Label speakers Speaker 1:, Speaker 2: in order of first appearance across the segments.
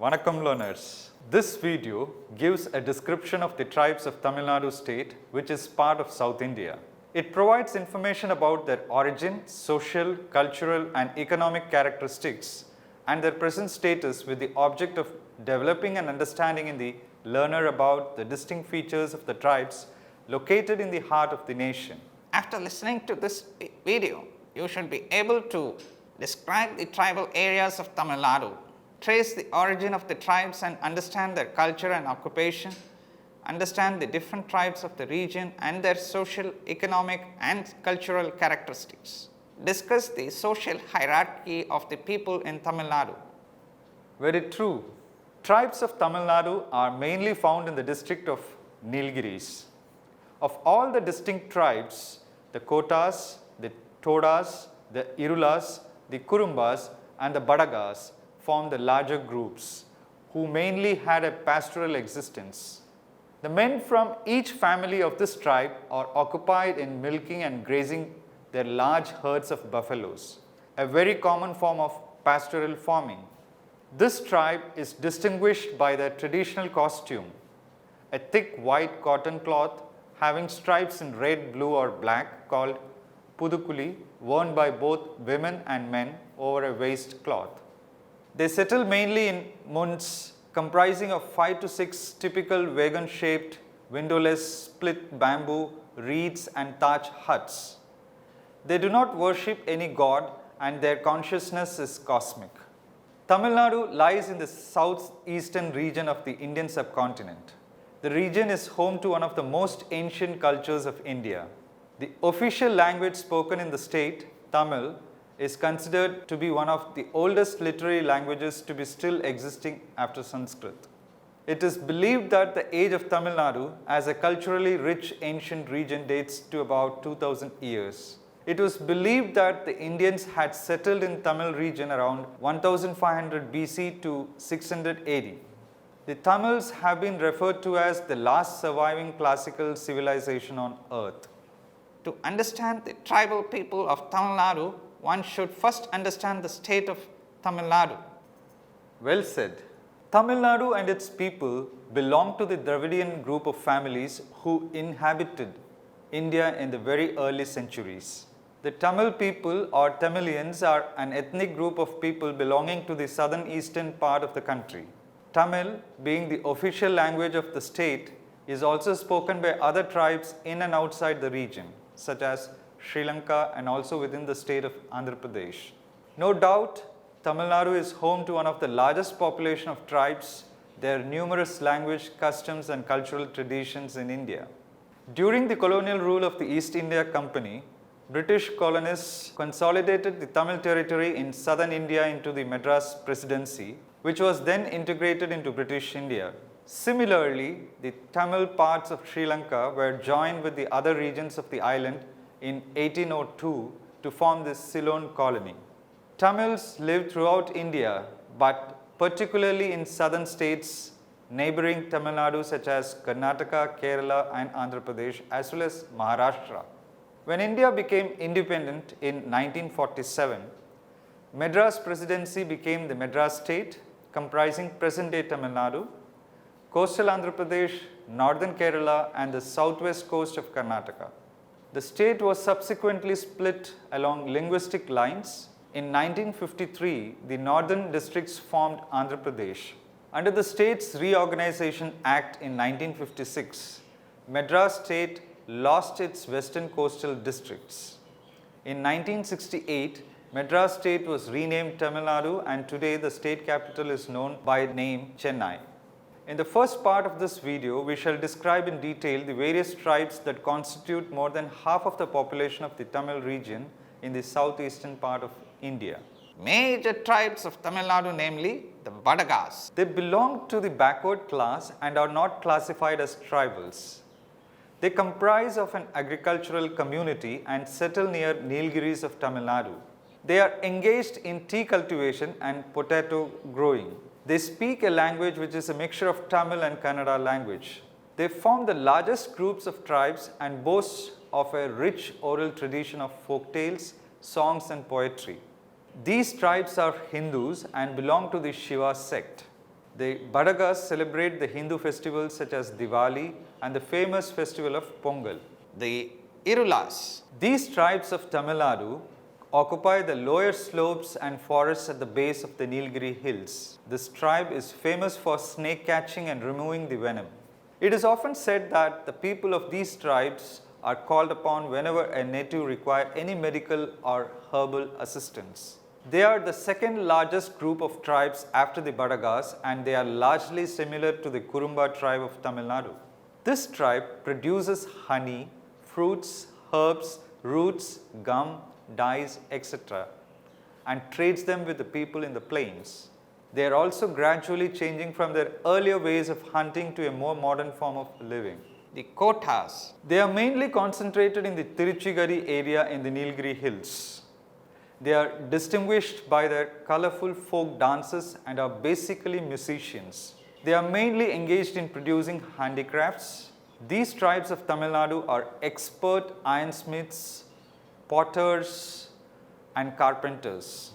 Speaker 1: Vanakkam learners. This video gives a description of the tribes of Tamil Nadu state, which is part of South India. It provides information about their origin, social, cultural and economic characteristics and their present status with the object of developing an understanding in the learner about the distinct features of the tribes located in the heart of the nation.
Speaker 2: After listening to this video, you should be able to describe the tribal areas of Tamil Nadu, trace the origin of the tribes and understand their culture and occupation, understand the different tribes of the region and their social, economic and cultural characteristics. Discuss the social hierarchy of the people in Tamil Nadu.
Speaker 1: Very true. Tribes of Tamil Nadu are mainly found in the district of Nilgiris. Of all the distinct tribes, the Kotas, the Todas, the Irulas, the Kurumbas and the Badagas form the larger groups, who mainly had a pastoral existence. The men from each family of this tribe are occupied in milking and grazing their large herds of buffaloes, a very common form of pastoral farming. This tribe is distinguished by their traditional costume, a thick white cotton cloth having stripes in red, blue or black called pudukuli, worn by both women and men over a waist cloth. They settle mainly in munds comprising of 5 to 6 typical wagon-shaped, windowless, split bamboo, reeds and thatch huts. They do not worship any god and their consciousness is cosmic. Tamil Nadu lies in the southeastern region of the Indian subcontinent. The region is home to one of the most ancient cultures of India. The official language spoken in the state, Tamil, is considered to be one of the oldest literary languages to be still existing after Sanskrit. It is believed that the age of Tamil Nadu as a culturally rich ancient region dates to about 2000 years. It was believed that the Indians had settled in Tamil region around 1500 BC to 600 AD. The Tamils have been referred to as the last surviving classical civilization on earth.
Speaker 2: To understand the tribal people of Tamil Nadu, one should first understand the state of Tamil Nadu.
Speaker 1: Well said. Tamil Nadu and its people belong to the Dravidian group of families who inhabited India in the very early centuries. The Tamil people or Tamilians are an ethnic group of people belonging to the southern eastern part of the country. Tamil, being the official language of the state, is also spoken by other tribes in and outside the region, such as Sri Lanka and also within the state of Andhra Pradesh. No doubt, Tamil Nadu is home to one of the largest population of tribes, their numerous language, customs and cultural traditions in India. During the colonial rule of the East India Company, British colonists consolidated the Tamil territory in southern India into the Madras Presidency, which was then integrated into British India. Similarly, the Tamil parts of Sri Lanka were joined with the other regions of the island in 1802 to form the Ceylon colony. Tamils lived throughout India, but particularly in southern states neighboring Tamil Nadu such as Karnataka, Kerala and Andhra Pradesh as well as Maharashtra. When India became independent in 1947, Madras Presidency became the Madras state comprising present-day Tamil Nadu, coastal Andhra Pradesh, northern Kerala and the southwest coast of Karnataka. The state was subsequently split along linguistic lines. In 1953, the northern districts formed Andhra Pradesh. Under the States Reorganization Act in 1956, Madras state lost its western coastal districts. In 1968, Madras state was renamed Tamil Nadu and today the state capital is known by name Chennai. In the first part of this video, we shall describe in detail the various tribes that constitute more than half of the population of the Tamil region in the southeastern part of India.
Speaker 2: Major tribes of Tamil Nadu, namely the Badagas.
Speaker 1: They belong to the backward class and are not classified as tribals. They comprise of an agricultural community and settle near Nilgiris of Tamil Nadu. They are engaged in tea cultivation and potato growing. They speak a language which is a mixture of Tamil and Kannada language. They form the largest groups of tribes and boast of a rich oral tradition of folk tales, songs and poetry. These tribes are Hindus and belong to the Shiva sect. The Badagas celebrate the Hindu festivals such as Diwali and the famous festival of Pongal.
Speaker 2: The Irulas.
Speaker 1: These tribes of Tamil Nadu occupy the lower slopes and forests at the base of the Nilgiri hills. This tribe is famous for snake catching and removing the venom. It is often said that the people of these tribes are called upon whenever a native requires any medical or herbal assistance. They are the second largest group of tribes after the Badagas, and they are largely similar to the Kurumba tribe of Tamil Nadu. This tribe produces honey, fruits, herbs, roots, gum, dyes, etc., and trades them with the people in the plains. They are also gradually changing from their earlier ways of hunting to a more modern form of living.
Speaker 2: The Kotas.
Speaker 1: They are mainly concentrated in the Tiruchigari area in the Nilgiri hills. They are distinguished by their colorful folk dances and are basically musicians. They are mainly engaged in producing handicrafts. These tribes of Tamil Nadu are expert ironsmiths, potters, and carpenters.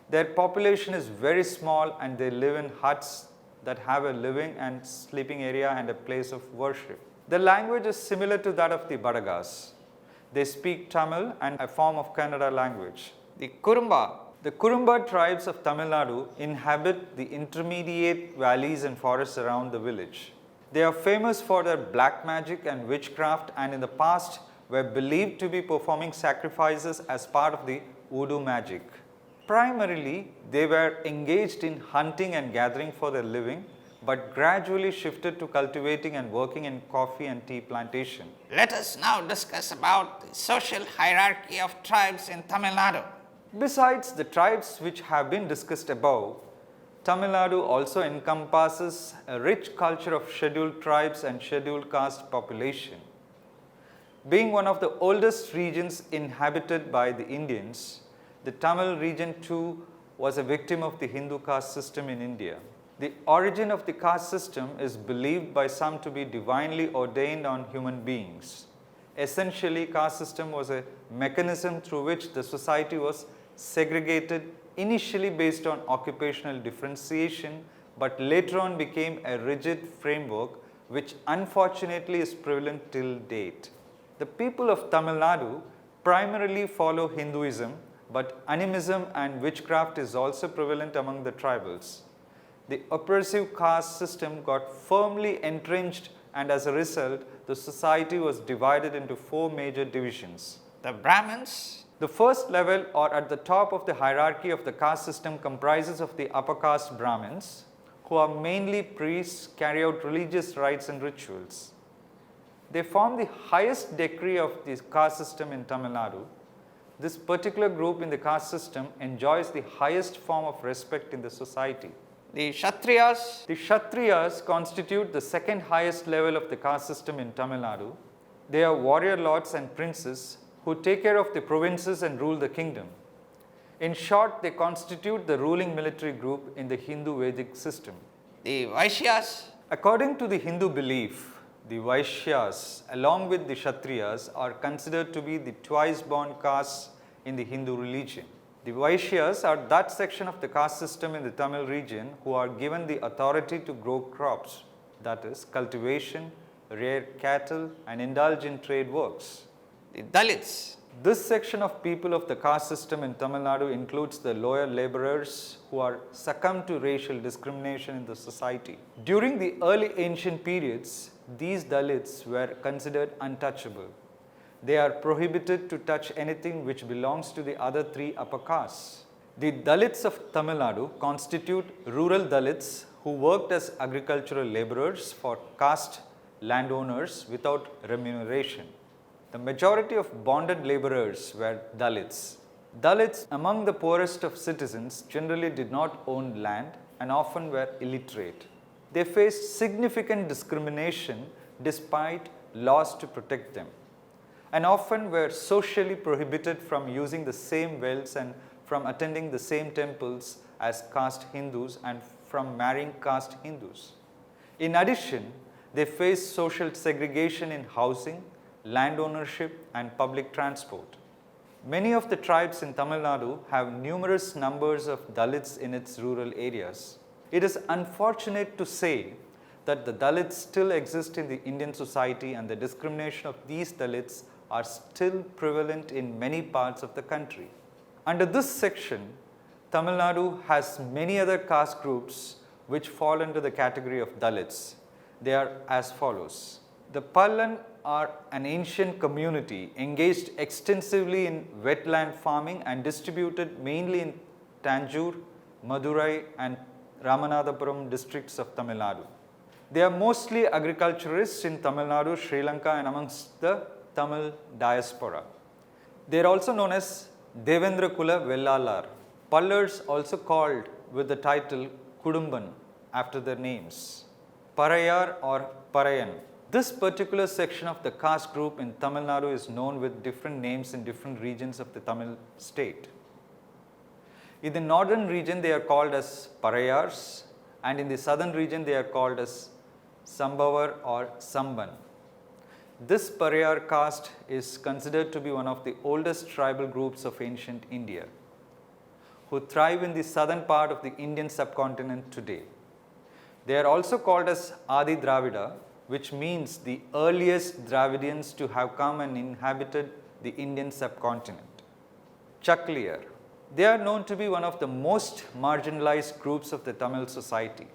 Speaker 1: Their population is very small and they live in huts that have a living and sleeping area and a place of worship. The language is similar to that of the Badagas. They speak Tamil and a form of Kannada language.
Speaker 2: The Kurumba.
Speaker 1: The Kurumba tribes of Tamil Nadu inhabit the intermediate valleys and forests around the village. They are famous for their black magic and witchcraft, and in the past were believed to be performing sacrifices as part of the voodoo magic. Primarily, they were engaged in hunting and gathering for their living, but gradually shifted to cultivating and working in coffee and tea plantation.
Speaker 2: Let us now discuss about the social hierarchy of tribes in Tamil Nadu.
Speaker 1: Besides the tribes which have been discussed above, Tamil Nadu also encompasses a rich culture of scheduled tribes and scheduled caste population. Being one of the oldest regions inhabited by the Indians, the Tamil region too was a victim of the Hindu caste system in India. The origin of the caste system is believed by some to be divinely ordained on human beings. Essentially, caste system was a mechanism through which the society was segregated, initially based on occupational differentiation, but later on became a rigid framework which unfortunately is prevalent till date. The people of Tamil Nadu primarily follow Hinduism, but animism and witchcraft is also prevalent among the tribals. The oppressive caste system got firmly entrenched, and as a result, the society was divided into four major divisions.
Speaker 2: The Brahmins.
Speaker 1: The first level, or at the top of the hierarchy of the caste system, comprises of the upper caste Brahmins, who are mainly priests, carry out religious rites and rituals. They form the highest degree of the caste system in Tamil Nadu. This particular group in the caste system enjoys the highest form of respect in the society.
Speaker 2: The Kshatriyas.
Speaker 1: The Kshatriyas constitute the second highest level of the caste system in Tamil Nadu. They are warrior lords and princes who take care of the provinces and rule the kingdom. In short, they constitute the ruling military group in the Hindu Vedic system.
Speaker 2: The Vaishyas.
Speaker 1: According to the Hindu belief, the Vaishyas, along with the Kshatriyas, are considered to be the twice-born castes in the Hindu religion. The Vaishyas are that section of the caste system in the Tamil region who are given the authority to grow crops, that is, cultivation, rear cattle, and indulge in trade works.
Speaker 2: The Dalits.
Speaker 1: This section of people of the caste system in Tamil Nadu includes the lower laborers who are succumbed to racial discrimination in the society. During the early ancient periods, these Dalits were considered untouchable. They are prohibited to touch anything which belongs to the other three upper castes. The Dalits of Tamil Nadu constitute rural Dalits who worked as agricultural laborers for caste landowners without remuneration. The majority of bonded laborers were Dalits. Dalits, among the poorest of citizens, generally did not own land and often were illiterate. They faced significant discrimination despite laws to protect them, and often were socially prohibited from using the same wells and from attending the same temples as caste Hindus and from marrying caste Hindus. In addition, they faced social segregation in housing, land ownership, and public transport. Many of the tribes in Tamil Nadu have numerous numbers of Dalits in its rural areas. It is unfortunate to say that the Dalits still exist in the Indian society and the discrimination of these Dalits are still prevalent in many parts of the country. Under this section, Tamil Nadu has many other caste groups which fall under the category of Dalits. They are as follows. The Pallan are an ancient community engaged extensively in wetland farming and distributed mainly in Tanjore, Madurai and Ramanathapuram districts of Tamil Nadu. They are mostly agriculturists in Tamil Nadu, Sri Lanka and amongst the Tamil diaspora. They are also known as Devendra Kula Vellalar. Pallars also called with the title Kudumban after their names. Parayar or Parayan. This particular section of the caste group in Tamil Nadu is known with different names in different regions of the Tamil state. In the northern region they are called as Parayars and in the southern region they are called as Sambhavar or Samban. This Parayar caste is considered to be one of the oldest tribal groups of ancient India, who thrive in the southern part of the Indian subcontinent today. They are also called as Adi Dravida, which means the earliest Dravidians to have come and inhabited the Indian subcontinent. Chakliyar. They are known to be one of the most marginalized groups of the Tamil society.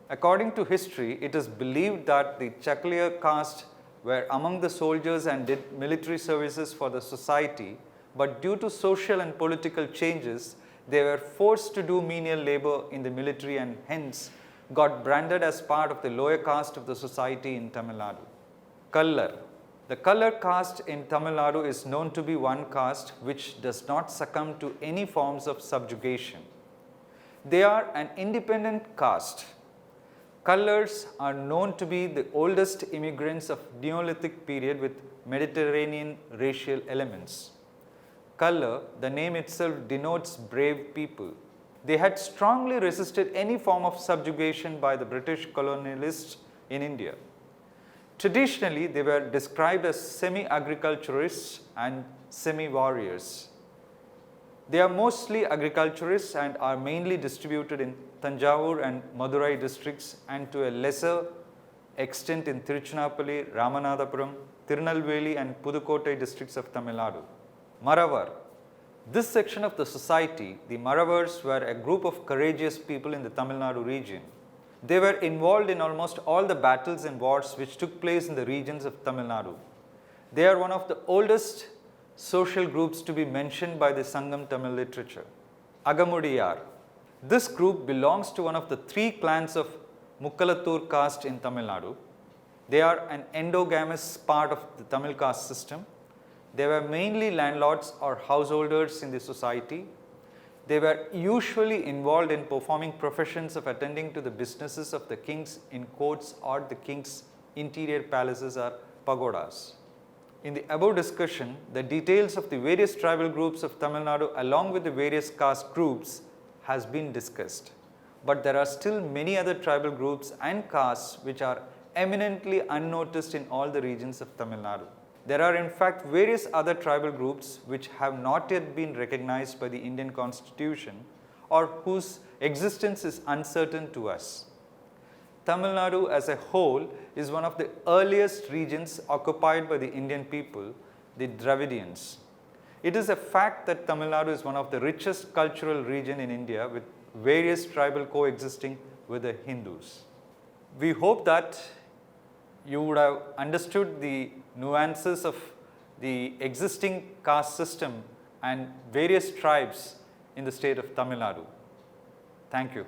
Speaker 1: According to history, it is believed that the Chakliyar caste were among the soldiers and did military services for the society, but due to social and political changes, they were forced to do menial labor in the military and hence got branded as part of the lower caste of the society in Tamil Nadu. Kallar. The Kallar caste in Tamil Nadu is known to be one caste which does not succumb to any forms of subjugation. They are an independent caste. Kallars are known to be the oldest immigrants of Neolithic period with Mediterranean racial elements. Kallar, the name itself denotes brave people. They had strongly resisted any form of subjugation by the British colonialists in India. Traditionally, they were described as semi-agriculturists and semi-warriors. They are mostly agriculturists and are mainly distributed in Tanjavur and Madurai districts and to a lesser extent in Tiruchirappalli, Ramanathapuram, Tirunelveli and Pudukottai districts of Tamil Nadu. Maravar. This section of the society, the Maravars, were a group of courageous people in the Tamil Nadu region. They were involved in almost all the battles and wars which took place in the regions of Tamil Nadu. They are one of the oldest social groups to be mentioned by the Sangam Tamil literature. Agamudiyar. This group belongs to one of the three clans of Mukkalathur caste in Tamil Nadu. They are an endogamous part of the Tamil caste system. They were mainly landlords or householders in the society. They were usually involved in performing professions of attending to the businesses of the kings in courts or the king's interior palaces or pagodas. In the above discussion, the details of the various tribal groups of Tamil Nadu along with the various caste groups has been discussed. But there are still many other tribal groups and castes which are eminently unnoticed in all the regions of Tamil Nadu. There are in fact various other tribal groups which have not yet been recognized by the Indian Constitution or whose existence is uncertain to us. Tamil Nadu as a whole is one of the earliest regions occupied by the Indian people, the Dravidians. It is a fact that Tamil Nadu is one of the richest cultural region in India with various tribal coexisting with the Hindus. We hope that you would have understood the nuances of the existing caste system and various tribes in the state of Tamil Nadu. Thank you.